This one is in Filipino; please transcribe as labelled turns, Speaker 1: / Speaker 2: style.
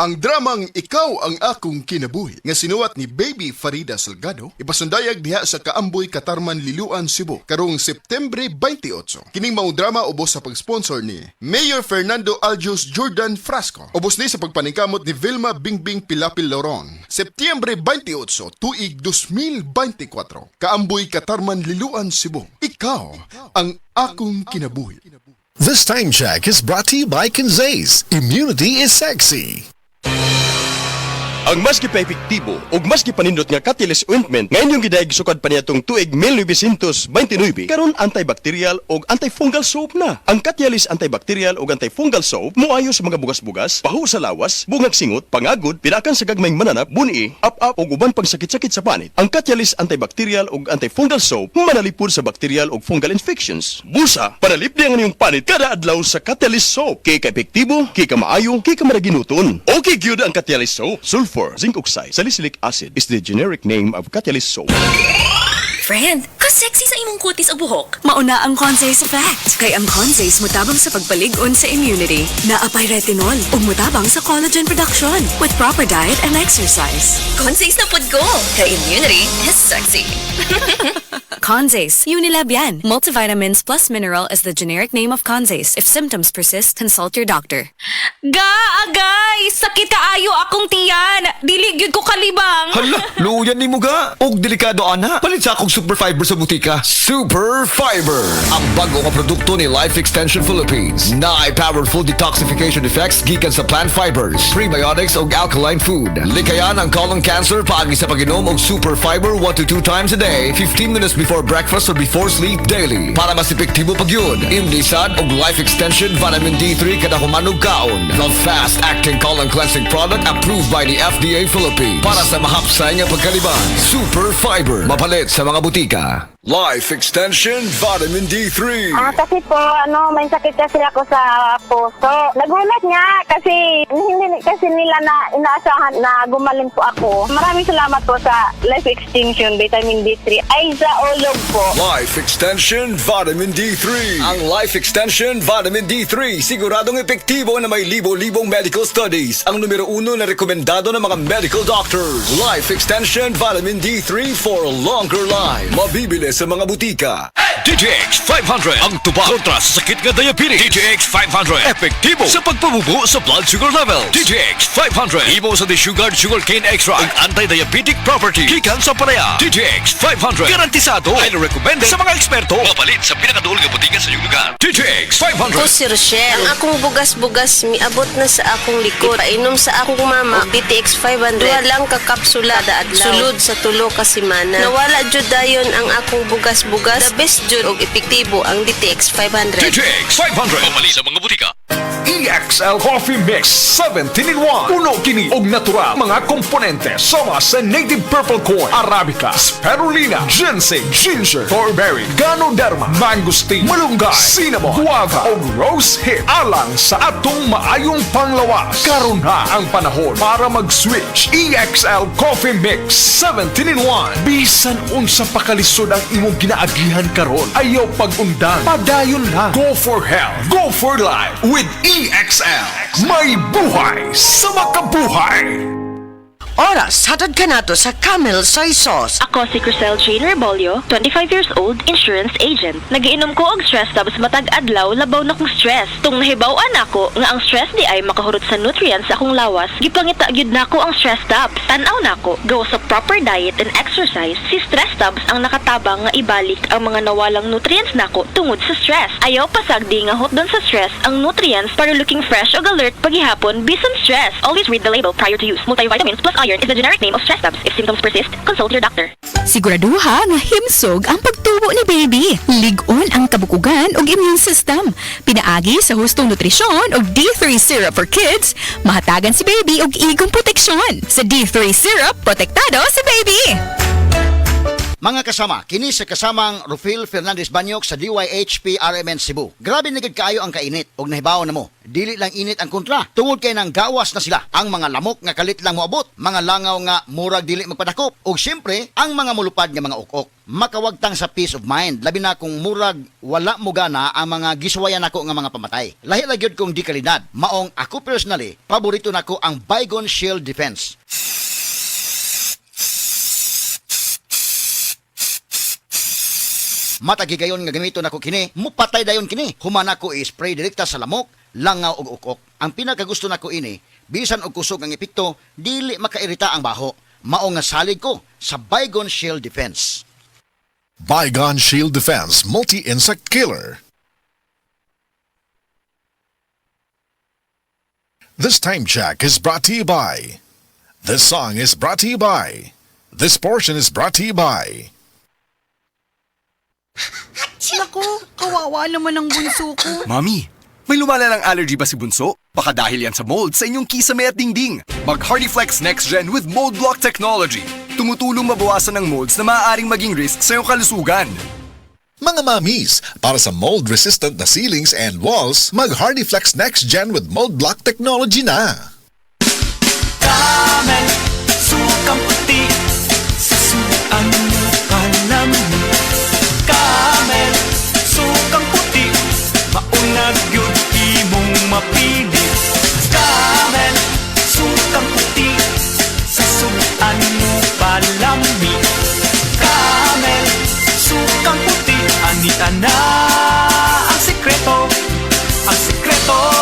Speaker 1: Ang dramang Ikaw ang Akong Kinabuhi nga sinuwat ni Baby Farida Salgado ipasundayag diha sa Kaamboy, Katarman, Liloan, Cebu karong Septembre 28. Kining maong drama ubos sa pag-sponsor ni Mayor Fernando Aljos Jordan Frasco. Ubos ni sa pagpaningkamot ni Vilma Bingbing Pilapil Loron. Septembre 28, tuig 2024. Kaamboy, Katarman, Liloan, Cebu. Ikaw ang Akong Kinabuhi.
Speaker 2: This time check is brought to you by Conzaze. Immunity is sexy.
Speaker 3: Ang mas gipa-epektibo ug mas gipanindot nga Catalyst Ointment ngayon yung gidayeg sukad pa niyatong tuig 1929 karon antibacterial ug antifungal soap na. Ang Catalyst antibacterial ug antifungal soap moayo sa mga bugas-bugas, pahu sa lawas, bungag singot, pangagod, pinakan sa gagmayng mananap, buni, up-up ug uban pang sakit-sakit sa panit. Ang Catalyst antibacterial ug antifungal soap manalipod sa bacterial ug fungal infections. Busa, panalip diyan ang iyong panit kada adlaw sa Catalyst soap. Kay ka-epektibo, kay ka maayo, kay ka maraginuton. Okay gyud ang Catalyst soap. Sulfur, zinc oxide, salicylic acid is the generic name of Catalyst soap.
Speaker 4: Friend, ka-sexy sa imong kutis o buhok.
Speaker 5: Mauna ang Conzaze effect. Kay ang Conzaze mutabang sa pagpalig-on sa immunity. Naapay retinol ug mutabang sa collagen production with proper diet and exercise.
Speaker 4: Consays na pod ko. Kay immunity is sexy.
Speaker 5: Conzaze, Unilab yan. Multivitamins plus mineral is the generic name of Conzaze. If symptoms persist, consult your doctor.
Speaker 6: Agay! Sakit kaayo akong tiyan! Dili gyud ko kalibang!
Speaker 7: Hala, luyan ni mo ga. Og delikado ana. Palit sa akong Super Fiber sa butika. Super Fiber, ang bago nga produkto ni Life Extension Philippines. Na powerful detoxification effects gikan sa plant fibers, prebiotics og alkaline food. Likayan ang colon cancer paagi sa pag-inom og Super Fiber 1 to 2 times a day, 15 minutes before breakfast or before sleep daily. Para mas epektibo pag yun, Imlisad og Life Extension Vitamin D3 kada humanog kaon. The fast-acting colon cleansing product approved by the FDA Philippines. Para sa mahapsay nga pagkaliban, Super Fiber, mapalit sa mga butika. Life Extension Vitamin D3.
Speaker 8: Kasi po, may sakit kasi ako sa puso. Nagulat nga kasi hindi kasi nila na inaasahan na gumaling po ako. Maraming salamat po sa Life Extension Vitamin D3. Ay, sa ulog po.
Speaker 7: Life Extension Vitamin D3. Ang Life Extension Vitamin D3 siguradong epektibo na may libo-libong medical studies. Ang numero 1 na rekomendado ng mga medical doctors. Life Extension Vitamin D3 for a longer life. Mabibili sa mga butika.
Speaker 9: DTX 500 ang tuba kontra sa sakit nga diabetes. DTX 500 epektibo sa pagpabubo sa blood sugar level. DTX 500 imo sa desugared sugarcane extract ang anti-diabetic property gikan sa palaya. DTX 500 garantisado ay recommended sa mga eksperto. Mapalit sa pinakaduol nga butika sa iyong lugar. DTX 500.
Speaker 10: Ako si Rochelle. Ang akong bugas-bugas miabot na sa akong likod. Painom sa akong mama og DTX 500. Duha lang ka kapsula da adlaw. Sulod sa tulo ka semana. Nawala jud dayon ang akong bugas-bugas. The best jud og epektibo ang DTX 500.
Speaker 9: DTX 500 mapalit sa mga butika.
Speaker 11: EXL Coffee Mix 17 in 1. Puno kini og natural mga komponente sama sa native purple corn, arabica, spirulina, ginseng, ginger, thornberry, ganoderma, mangosteen, malunggay, cinnamon, guava og rose hip alang sa atong maayong panglawas. Karon na ang panahon para mag-switch. EXL Coffee Mix 17 in 1. Bisan unsa pa kalisod ang imong ginaagihan karon, ayaw pag-undang. Padayon lang. Go for health. Go for life with EXL. May buhay sa makabuhay.
Speaker 12: Oras, hatad ka nato sa Camel Soy Sauce.
Speaker 6: Ako si Crisel Jane Rebolio, 25 years old, insurance agent. Nagiinom ko og stress tabs matag adlaw labaw na kong stress. Tung nahibaw-an ako nga ang stress di ay makahurot sa nutrients sa akong lawas, gipangita gyud nako ang stress tabs. Tan-aw nako, gawa sa proper diet and exercise, si stress tabs ang nakatabang nga ibalik ang mga nawalang nutrients nako tungod sa stress. Ayaw pasagdi nga hot don sa stress ang nutrients para looking fresh ug alert paghihapon bisan stress. Always read the label prior to use. Multivitamins plus iron is the generic name of stress tabs. If symptoms persist, consult your doctor.
Speaker 13: Siguraduha nga himsog ang pagtubo ni baby. Lig-on ang kabukugan ug immune system. Pinaagi sa hustong nutrisyon ug D3 syrup for kids, mahatagan si baby og igong proteksyon. Sa D3 syrup, protektado si baby.
Speaker 14: Mga kasama, kini sa kasamang Rufil Fernandez Banyok sa DYHP RMN Cebu. Grabe na gid kaayo ang kainit og nahibaw na mo. Dili lang init ang kontra. Tungod kay nang gawas na sila. Ang mga lamok nga kalit lang moabot, mga langaw nga murag dili magpadakop, ug syempre ang mga mulupad nga mga ukok. Makawagtang sa peace of mind, labi na kung murag wala mo gana ang mga giswayan nako nga mga pamatay. Lahi ra gyud kong di kalidad. Maong ako personally, paborito nako ang Baygon Shield Defense. Matagigayon nga gamiton ako kini, mupatay dayon kini. Human ako i-spray direkta sa lamok, langaw ug ukok. Ang pinakagusto nako ini, bisan og kusog ang epekto, dili makairita ang baho. Mao nga salig ko sa Baygon Shield Defense.
Speaker 2: Baygon Shield Defense Multi-Insect Killer. This time check is brought to you by. This song is brought to you by. This portion is brought to you by.
Speaker 15: Naku, kawawa naman ang bunso ko.
Speaker 16: Mami, may lumalalang allergy ba si Bunso? Baka dahil yan sa mold sa inyong kisame at dingding. Mag Hardiflex Next Gen with Mold Block Technology. Tumutulong mabawasan ng molds na maaaring maging risk sa iyong kalusugan.
Speaker 2: Mga mamis, para sa mold-resistant na ceilings and walls, mag Hardiflex Next Gen with Mold Block Technology na.
Speaker 17: Camel, sukang puti, susuan mo palamin. Camel, sukang puti, maunag yun imong mapilit. Camel, sukang puti, susuan mo palami. Camel, sukang puti, anita na ang sikreto, ang sikreto.